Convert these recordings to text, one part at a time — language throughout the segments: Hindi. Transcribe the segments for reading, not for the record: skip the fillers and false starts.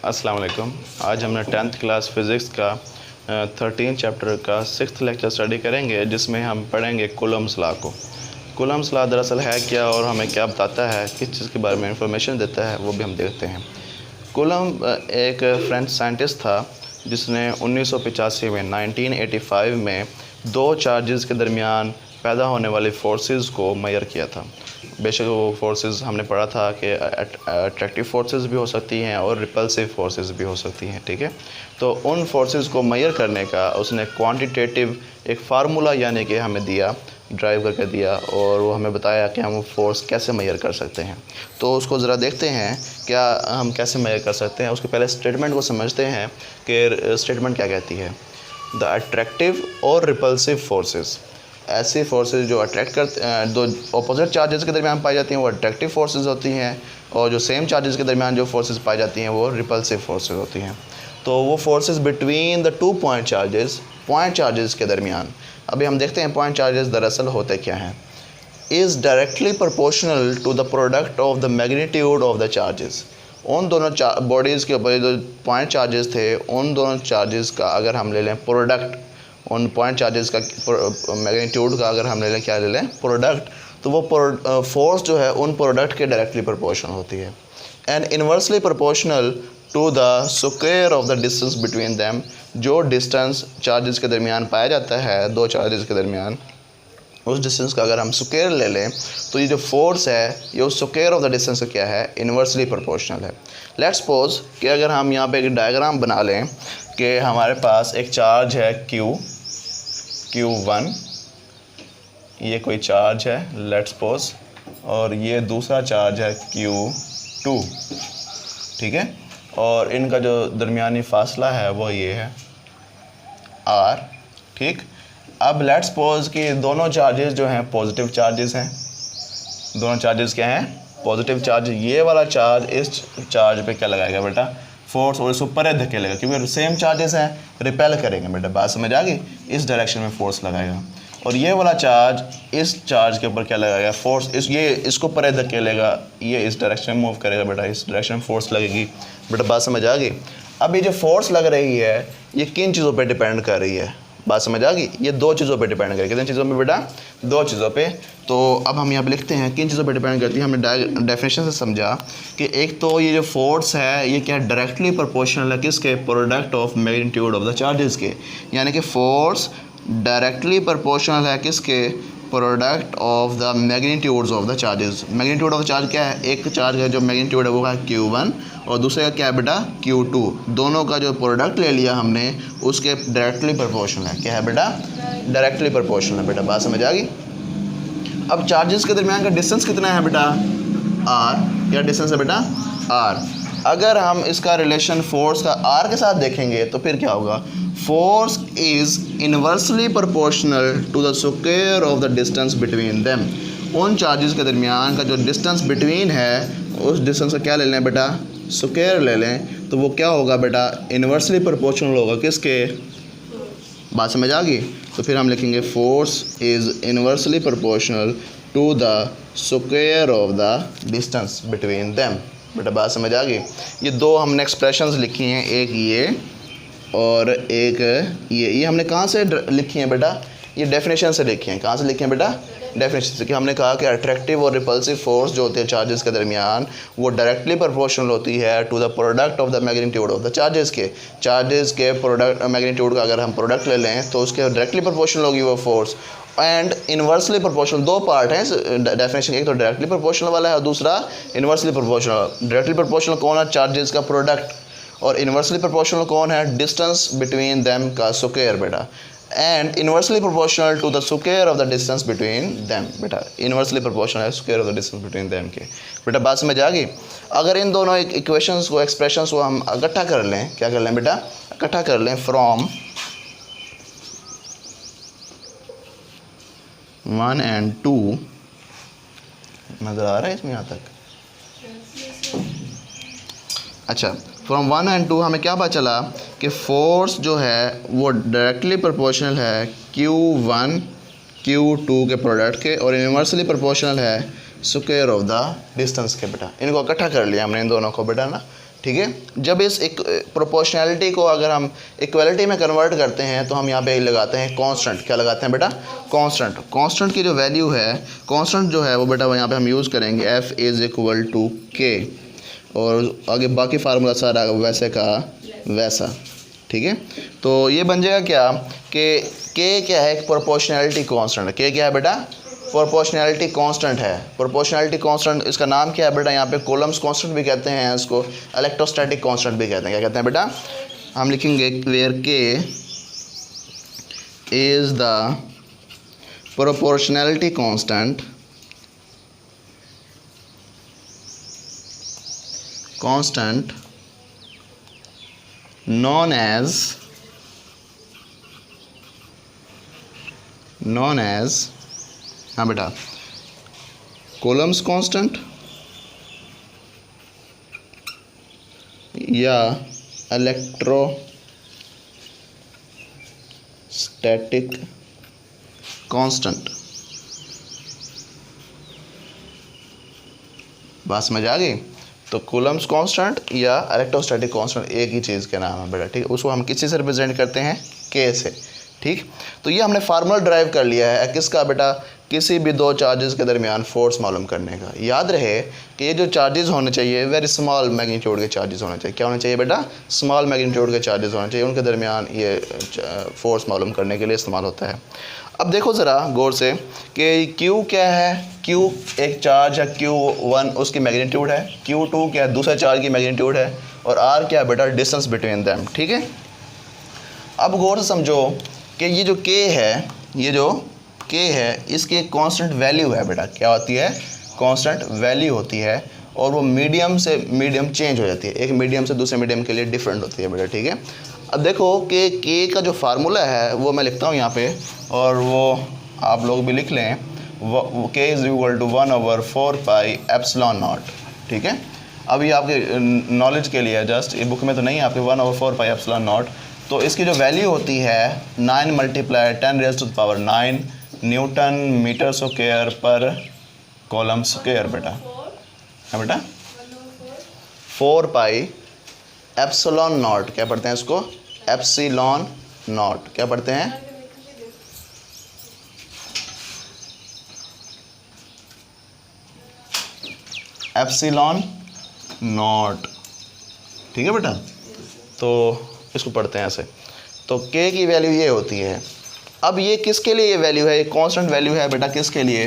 अस्सलाम वालेकुम। आज हमने 10th क्लास फ़िज़िक्स का 13 चैप्टर का 6th लेक्चर स्टडी करेंगे, जिसमें हम पढ़ेंगे कूलम्स लॉ को। कूलम्स लॉ दरअसल है क्या और हमें क्या बताता है, किस चीज़ के बारे में इंफॉर्मेशन देता है, वो भी हम देखते हैं। कूलम एक फ्रेंच साइंटिस्ट था जिसने 1985 में 1985 में दो चार्जेस के दरमियान पैदा होने वाली फोर्सेस को मेजर किया था। बेशक वो फोर्सेस हमने पढ़ा था कि अट्रैक्टिव फोर्सेस भी हो सकती हैं और रिपल्सिव फोर्सेस भी हो सकती हैं, ठीक है। तो उन फोर्सेस को मेजर करने का उसने क्वांटिटेटिव एक फार्मूला यानी कि हमें दिया, ड्राइव करके दिया, और वो हमें बताया कि हम फोर्स कैसे मेजर कर सकते हैं। तो उसको ज़रा देखते हैं क्या हम कैसे मेजर कर सकते हैं। उसके पहले स्टेटमेंट को समझते हैं कि स्टेटमेंट क्या कहती है। द अट्रैक्टिव और रिपल्सिव फोर्सेस, ऐसी फोर्सेस जो अट्रैक्ट करते दो अपोजिट चार्जेस के दरमियान पाई जाती हैं वो अट्रैक्टिव फोर्सेस होती हैं, और जो सेम चार्जेस के दरमियान जो फोर्सेस पाई जाती हैं वो रिपल्सिव फोर्सेस होती हैं। तो वो forces between the 2 point charges के दरमियान, अभी हम देखते हैं पॉइंट चार्जेस दरअसल होते क्या हैं। Is directly proportional to the product of the magnitude of the charges. उन दोनों बॉडीज़ के ऊपर जो पॉइंट चार्जेस थे, उन दोनों चार्जेस का अगर हम ले लें प्रोडक्ट, उन पॉइंट चार्जेस का मैग्नीट्यूड का अगर हम ले लें क्या ले लें प्रोडक्ट, तो वो फोर्स जो है उन प्रोडक्ट के डायरेक्टली प्रोपोर्शनल होती है। And inversely proportional to the square of the distance between them. जो डिस्टेंस चार्जेस के दरमियान पाया जाता है, दो चार्जेस के दरमियान, उस डिस्टेंस का अगर हम स्क्वायर ले लें तो ये जो फोर्स है ये उस स्क्वायर ऑफ द डिस्टेंस का क्या है, इन्वर्सली प्रोपोर्शनल है। लेट्स सपोज कि अगर हम यहाँ पे एक डायग्राम बना लें कि हमारे पास एक चार्ज है Q1, ये कोई चार्ज है लेट्स सपोज, और ये दूसरा चार्ज है Q2, ठीक है। और इनका जो दरमियानी फासला है वो ये है R, ठीक। अब लेट्स सपोज कि दोनों चार्जेस जो हैं पॉजिटिव चार्जेस हैं। दोनों चार्जेस क्या हैं, पॉजिटिव चार्ज। ये वाला चार्ज इस चार्ज पे क्या लगाएगा बेटा, फोर्स, और इसको परे धकेलेगा क्योंकि सेम चार्जेस हैं, रिपेल करेंगे बेटा, बात समझ आ गई। इस डायरेक्शन में फोर्स लगाएगा। और ये वाला चार्ज इस चार्ज के ऊपर क्या लगाएगा, फोर्स। ये इसको परे धकेलेगा, ये इस डायरेक्शन में मूव करेगा बेटा, इस डायरेक्शन में फोर्स लगेगी बेटा, बात समझ आ गई। अब ये जो फोर्स लग रही है ये किन चीज़ों पर डिपेंड कर रही है, बात समझ आ गई। ये दो चीज़ों पे डिपेंड करेगी। कितनी चीज़ों पे बेटा, दो चीज़ों पे। तो अब हम यहाँ पे लिखते हैं किन चीज़ों पे डिपेंड करती है। हमने डेफिनेशन से समझा कि एक तो ये जो फोर्स है ये क्या डायरेक्टली प्रोपोर्शनल है किसके, product of magnitude of the charges के। यानी कि फोर्स डायरेक्टली प्रोपोर्शनल है किसके, product of the magnitudes of the charges. Magnitude of the charge क्या है, एक चार्ज है जो मैग्नीट्यूड है वो है Q1, और दूसरे का क्या है बेटा Q2। दोनों का जो प्रोडक्ट ले लिया हमने उसके डायरेक्टली प्रोपोर्शनल है, क्या है बेटा, डायरेक्टली प्रोपोर्शनल है बेटा, बात समझ आ गई। अब चार्जेस के दरमियान का डिस्टेंस कितना है बेटा, R। क्या डिस्टेंस है बेटा, R। अगर हम इसका रिलेशन फोर्स का R के साथ देखेंगे तो फिर क्या होगा, force is inversely proportional to the square of the distance between them. उन चार्जेस के दरमियान का जो डिस्टेंस बिटवीन है उस डिस्टेंस का क्या ले लें बेटा, स्क्वायर ले लें, तो वो क्या होगा बेटा, इन्वर्सली प्रोपोर्शनल होगा किसके, बात समझ आ गई। तो फिर हम लिखेंगे force is inversely proportional to the square of the distance between them बेटा, बात समझ आ गई। ये दो हमने एक्सप्रेशंस लिखी हैं, एक ये और एक ये हमने कहाँ से लिखी हैं बेटा, ये डेफिनेशन से लिखी हैं। कहाँ से लिखी हैं बेटा, डेफिनेशन से। कि हमने कहा कि अट्रैक्टिव और रिपल्सिव फोर्स जो होती है चार्जेस के दरमियान वो डायरेक्टली प्रोपोर्शनल होती है to the product of the magnitude of the charges के प्रोडक्ट मैग्नीट्यूड का अगर हम प्रोडक्ट ले लें तो उसके डायरेक्टली प्रोपोर्शनल होगी वो फोर्स। एंड इन्वर्सली प्रोपोर्शनल, दो पार्ट हैं डेफिनेशन, एक तो डायरेक्टली प्रोपोर्शनल वाला है और दूसरा इन्वर्सली प्रोपोर्शनल। डायरेक्टली प्रोपोर्शनल कौन है, चार्जेस का प्रोडक्ट, और इन्वर्सली प्रोपोर्शनल कौन है, डिस्टेंस बिटवीन देम का स्क्वायर बेटा। And inversely proportional to the square of the distance between them बेटा, इन्वर्सली प्रोपोर्शनल है square of the distance between them के बेटा, बात समझ आ गई। अगर इन दोनों इक्वेशंस को, एक्सप्रेशंस को हम इकट्ठा कर लें, क्या कर लें बेटा, इकट्ठा कर लें फ्रॉम 1 and 2, नज़र आ रहा है इसमें यहाँ तक, अच्छा। फ्रॉम 1 and 2 हमें क्या पता चला कि फोर्स जो है वो डायरेक्टली प्रोपोर्शनल है Q1 Q2 के प्रोडक्ट के, और इन्वर्सली प्रोपोर्शनल है स्क्वायर ऑफ द डिस्टेंस के बेटा। इनको इकट्ठा कर लिया हमने इन दोनों को बेटा ना, ठीक है। जब इस एक प्रोपोर्शनैलिटी को अगर हम इक्वलिटी में कन्वर्ट करते हैं तो हम यहाँ पे लगाते हैं कांस्टेंट। क्या लगाते हैं बेटा? कांस्टेंट। कांस्टेंट की जो वैल्यू है, कांस्टेंट जो है वो बेटा यहाँ पे हम यूज़ करेंगे F is equal to K, और आगे बाकी फार्मूला सारा वैसे का वैसा, ठीक है। तो ये बन जाएगा क्या कि K क्या है? एक प्रोपोर्शनैलिटी कांस्टेंट। K क्या है बेटा? प्रोपोर्शनैलिटी कांस्टेंट है। प्रोपोर्शनैलिटी कांस्टेंट इसका नाम क्या है बेटा? यहाँ पे कूलम्स कांस्टेंट भी कहते हैं इसको, इलेक्ट्रोस्टैटिक कांस्टेंट भी कहते हैं। क्या कहते हैं बेटा? हम लिखेंगे where K is the proportionality constant known as हाँ बेटा कूलम्स कांस्टेंट या इलेक्ट्रोस्टैटिक कांस्टेंट। बात समझ आ गई? तो कूलम्स कांस्टेंट या इलेक्ट्रोस्टैटिक कांस्टेंट एक ही चीज़ के नाम है बेटा, ठीक है। उसको हम किसी से रिप्रेजेंट करते हैं? K से, ठीक। तो ये हमने फार्मूला ड्राइव कर लिया है किसका बेटा? किसी भी दो चार्जेस के दरमियान फोर्स मालूम करने का। याद रहे कि ये जो चार्जेस होने चाहिए वेरी स्मॉल मैग्नीट्यूड के चार्जेस होने चाहिए। क्या होने चाहिए बेटा? स्मॉल मैग्नीट्यूड के चार्जेस होने चाहिए, उनके दरमियान ये फोर्स मालूम करने के लिए इस्तेमाल होता है। अब देखो ज़रा गौर से कि Q क्या है? Q एक चार्ज है Q1, उसकी मैग्नीट्यूड है। Q2 क्या है? दूसरा चार्ज की मैग्नीट्यूड है। और R क्या है बेटा? डिस्टेंस बिटवीन दैम, ठीक है। अब गौर से समझो कि ये जो K है, ये जो K है इसकी एक कांस्टेंट वैल्यू है बेटा। क्या होती है? कांस्टेंट वैल्यू होती है, और वो मीडियम से मीडियम चेंज हो जाती है, एक मीडियम से दूसरे मीडियम के लिए डिफरेंट होती है बेटा, ठीक है। अब देखो कि K का जो फार्मूला है वो मैं लिखता हूँ यहाँ पे, और वो आप लोग भी लिख लें। K is equal to 1/4 pi epsilon naught, ठीक है। अब ये आपके नॉलेज के लिए जस्ट, ये बुक में तो नहीं है आपके, 1/4 पाई एप्सिलॉन नॉट। तो इसकी जो वैल्यू होती है 9 × 10⁻⁹ न्यूटन मीटर स्क्वायर पर कॉलम स्क्वायर बेटा, है बेटा। 4 पाई एप्सिलॉन नॉट, क्या पढ़ते हैं इसको? एप्सिलॉन नॉट, क्या पढ़ते हैं? एप्सिलॉन नॉट, ठीक है बेटा। तो इसको पढ़ते हैं ऐसे। तो K की वैल्यू ये होती है। अब ये किसके लिए ये वैल्यू है? ये कांस्टेंट वैल्यू है बेटा किसके लिए?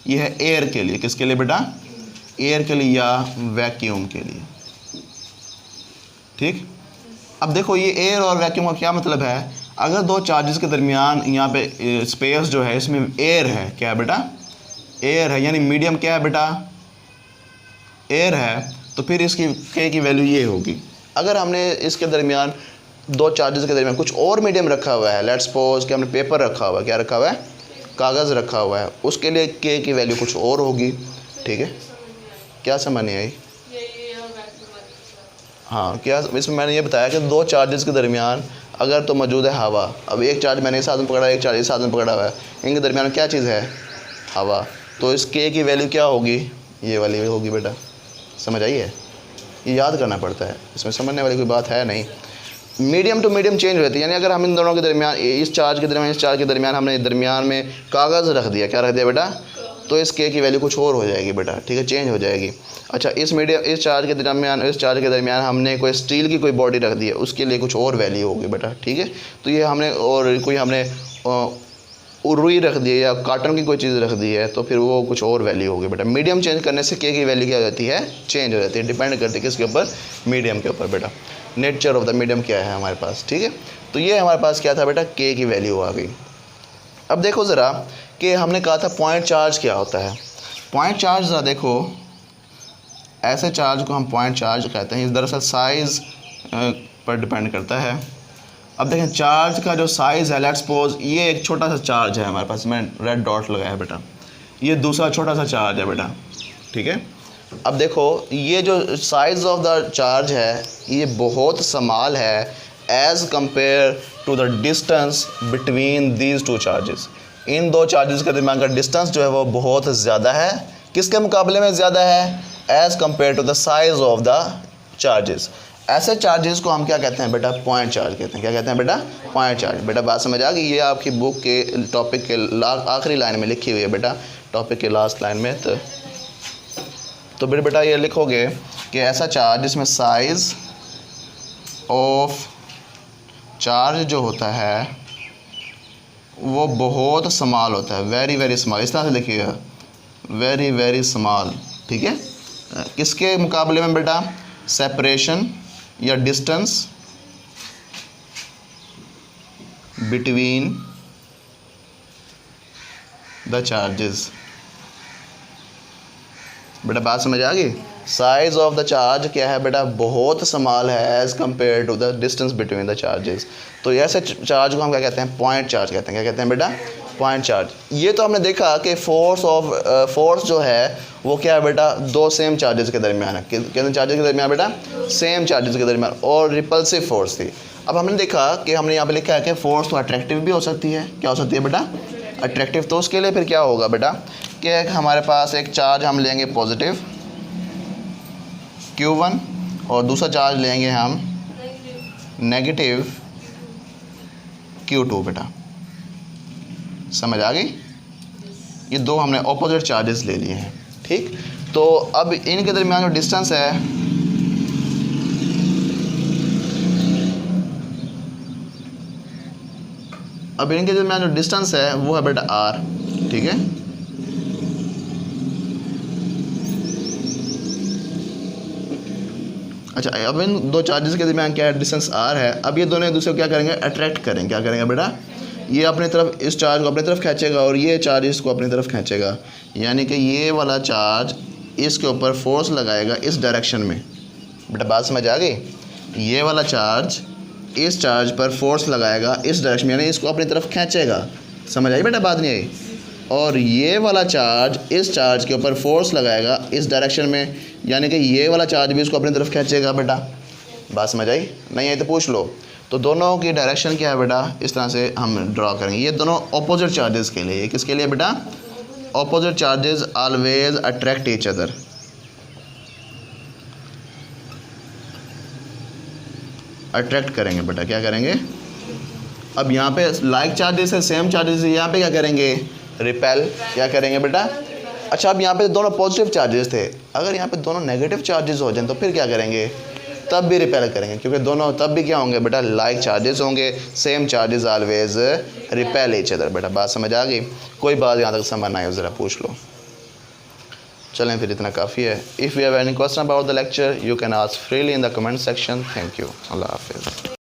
ये है एयर के लिए। किसके लिए बेटा? एयर के लिए या वैक्यूम के लिए, ठीक। अब देखो ये एयर और वैक्यूम का क्या मतलब है? अगर दो चार्जेस के दरमियान यहाँ पे स्पेस जो है इसमें एयर है, क्या है बेटा? एयर है, यानी मीडियम क्या है बेटा? एयर है। तो फिर इसकी K की वैल्यू ये होगी। अगर हमने इसके दरमियान दो चार्जेस के दरमियान कुछ और मीडियम रखा हुआ है, लेट्स सपोज कि हमने पेपर रखा हुआ है, क्या रखा हुआ है? कागज़ रखा हुआ है, उसके लिए K की वैल्यू कुछ और होगी, ठीक है। क्या समझ नहीं आई? हाँ, क्या इसमें मैंने ये बताया कि दो चार्जेस के दरमियान अगर तो मौजूद है हवा। अब एक चार्ज मैंने इस हाथ में पकड़ा है, एक चार्ज इस हाथ में पकड़ा हुआ है, इनके दरमियान क्या चीज़ है? हवा। तो इस K की वैल्यू क्या होगी? ये वाली होगी बेटा। समझ आई है? ये याद करना पड़ता है, इसमें समझने वाली कोई बात है नहीं। मीडियम टू मीडियम चेंज होती है, यानी अगर हम इन दोनों के दरमियान, इस चार्ज के दरमियान इस चार्ज के दरमियान हमने दरमियान में कागज़ रख दिया, क्या रख दिया बेटा? तो इस K की वैल्यू कुछ और हो जाएगी बेटा, ठीक है, चेंज हो जाएगी। अच्छा, इस चार्ज के दरमियान इस चार्ज के दरमियान हमने कोई स्टील की कोई बॉडी रख दी है, उसके लिए कुछ और वैल्यू होगी बेटा, ठीक है। तो ये हमने और कोई हमने रुई रख दी है या काटन की कोई चीज़ रख दी है, तो फिर वो कुछ और वैल्यू होगी बेटा। मीडियम चेंज करने से K की वैल्यू क्या हो जाती है? चेंज हो जाती है। डिपेंड करती है किसके ऊपर? मीडियम के ऊपर बेटा। नेचर ऑफ द मीडियम क्या है हमारे पास, ठीक है। तो ये हमारे पास क्या था बेटा? K की वैल्यू आ गई। अब देखो ज़रा कि हमने कहा था पॉइंट चार्ज क्या होता है। पॉइंट चार्ज ज़रा देखो, ऐसे चार्ज को हम पॉइंट चार्ज कहते हैं। दरअसल साइज़ पर डिपेंड करता है। अब देखें चार्ज का जो साइज़ है, लेट्स सपोज ये एक छोटा सा चार्ज है हमारे पास, मैंने रेड डॉट लगाया है बेटा, ये दूसरा छोटा सा चार्ज है बेटा, ठीक है। अब देखो ये जो साइज़ ऑफ द चार्ज है ये बहुत स्मॉल है as compare to the distance between these two charges. इन दो चार्जेस के दरमियान का डिस्टेंस जो है वो बहुत ज़्यादा है किसके मुकाबले में ज़्यादा है? As compare to the size of the charges. ऐसे चार्जेस को हम क्या कहते हैं बेटा? पॉइंट चार्ज कहते हैं। क्या कहते हैं बेटा? Point charge. बेटा बात समझ आ गई? ये आपकी बुक के टॉपिक के आखिरी लाइन में लिखी हुई है बेटा, टॉपिक के लास्ट लाइन में। तो बेटा ये लिखोगे कि ऐसा चार्ज जिसमें साइज़ ऑफ चार्ज जो होता है वो बहुत स्मॉल होता है, वेरी वेरी स्मॉल। इस तरह से लिखिएगा, वेरी वेरी स्मॉल। ठीक है, किसके मुकाबले में बेटा? सेपरेशन या डिस्टेंस बिटवीन द चार्जेस। बेटा बात समझ आ गई? साइज ऑफ द चार्ज क्या है बेटा? बहुत स्मॉल है as compare to the distance between the charges. तो ऐसे चार्ज को हम क्या कहते हैं? पॉइंट चार्ज कहते हैं। क्या कहते हैं बेटा? Point charge. ये तो हमने देखा कि फोर्स जो है वो क्या है बेटा? दो सेम चार्जेस के दरमियान है। कितने चार्जेस के दरमियान बेटा? सेम चार्जेस के दरमियान। और रिपल्सिव फोर्स थी। अब हमने देखा कि हमने यहाँ पे लिखा है कि फोर्स तो अट्रैक्टिव भी हो सकती है। क्या हो सकती है बेटा? अट्रैक्टिव। तो उसके लिए फिर क्या होगा बेटा कि हमारे पास एक चार्ज हम लेंगे पॉजिटिव Q1 और दूसरा चार्ज लेंगे हम नेगेटिव Q2 बेटा। समझ आ गई? ये दो हमने ऑपोजिट चार्जेस ले लिए हैं। ठीक, तो अब इनके दरमियान जो डिस्टेंस है वो है बेटा R। ठीक है, अच्छा अब इन दो चार्जेस के दरमियान क्या है? डिस्टेंस R है। अब ये दोनों एक दूसरे को क्या करेंगे? अट्रैक्ट करेंगे। क्या करेंगे बेटा? ये अपनी तरफ इस चार्ज को अपनी तरफ खींचेगा और ये चार्ज इसको अपनी तरफ खींचेगा, यानी कि ये वाला चार्ज इसके ऊपर फोर्स लगाएगा इस डायरेक्शन में। बेटा बात समझ आ गई? ये वाला चार्ज इस चार्ज पर फोर्स लगाएगा इस डायरेक्शन में, यानी इसको अपनी तरफ खींचेगा। समझ आई बेटा? बात नहीं आई? और ये वाला चार्ज इस चार्ज के ऊपर फोर्स लगाएगा इस डायरेक्शन में, यानी कि ये वाला चार्ज भी इसको अपनी तरफ खींचेगा। बेटा बात समझ आई? नहीं आई तो पूछ लो। तो दोनों की डायरेक्शन क्या है बेटा? इस तरह से हम ड्रॉ करेंगे। ये दोनों ऑपोजिट चार्जेस के लिए। किसके लिए बेटा? Opposite charges always attract each other. Attract करेंगे बेटा। क्या करेंगे? अब यहाँ पे लाइक चार्जेस है, सेम चार्जेस है, यहाँ पे क्या करेंगे? रिपेल। क्या करेंगे बेटा? अच्छा अब यहाँ पे दोनों पॉजिटिव चार्जेस थे, अगर यहाँ पे दोनों नेगेटिव चार्जेस हो जाएं तो फिर क्या करेंगे? तब भी रिपेल करेंगे, क्योंकि दोनों तब भी क्या होंगे बेटा? लाइक चार्जेस होंगे। Same charges always repel each other. बेटा बात समझ आ गई? कोई बात यहाँ तक समझ ना आए ज़रा पूछ लो। चलें फिर इतना काफ़ी है। If you have any question about the lecture you can ask freely in the comment section. Thank you. अल्लाह हाफिज़।